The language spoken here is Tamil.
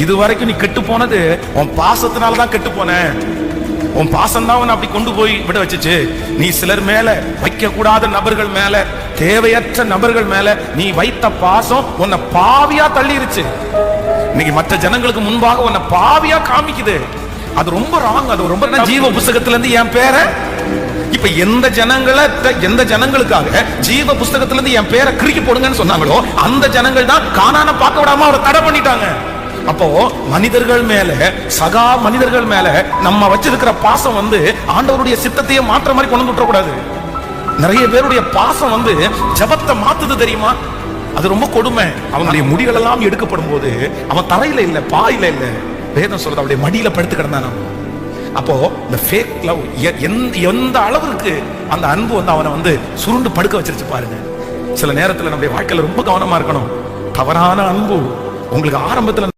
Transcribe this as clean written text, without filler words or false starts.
இதுவரைக்கும் நீ கெட்டு போனது உன் பாசத்தினாலதான் கெட்டு போன. உன் பாசம் தான் அப்படி கொண்டு போய் விட வச்சுச்சு. நீ சிலர் மேல வைக்க கூடாத நபர்கள் மேல, தேவையற்ற நபர்கள் மேல நீ வைத்த பாசம் உன்னை பாவியா தள்ளிருச்சு. இன்னைக்கு மற்ற ஜனங்களுக்கு முன்பாக உன்னை பாவியா காமிக்குது. அது ரொம்ப ராங். அது ரொம்ப ஜீவ புஸ்தகத்துல இருந்து என் பேரை இப்ப எந்த ஜனங்களுக்காக ஜீவ புஸ்தகத்துல இருந்து என் பேரை கிறுக்கி போடுங்கன்னு சொன்னாங்களோ அந்த ஜனங்கள் தான் கானானை பார்க்க விடாம அவரை தடை பண்ணிட்டாங்க. அப்போ மனிதர்கள் மேல, சகா மனிதர்கள் மேல நம்ம வச்சிருக்கிற பாசம் ஆண்டவருடைய சித்தத்தையே மாற்ற மாதிரி கொண்டு விட்டுற கூடாது. நிறைய பேருடைய பாசம் ஜபத்தை மாத்துது தெரியுமா? அது ரொம்ப கொடுமை. அவனுடைய முடிகள் எல்லாம் எடுக்கப்படும் போது அவன் தரையில இல்ல, பாயில இல்ல, வேதம் சொல்றது அவருடைய மடியில படுத்து கிடந்தான். அப்போ இந்த ஃபேக் லவ் எந்த அளவுக்கு அந்த அன்பு அவனை சுருண்டு படுக்க வச்சிருச்சு பாருங்க. சில நேரத்துல நம்முடைய வாழ்க்கையில ரொம்ப கவனமா இருக்கணும். தவறான அன்பு உங்களுக்கு ஆரம்பத்துல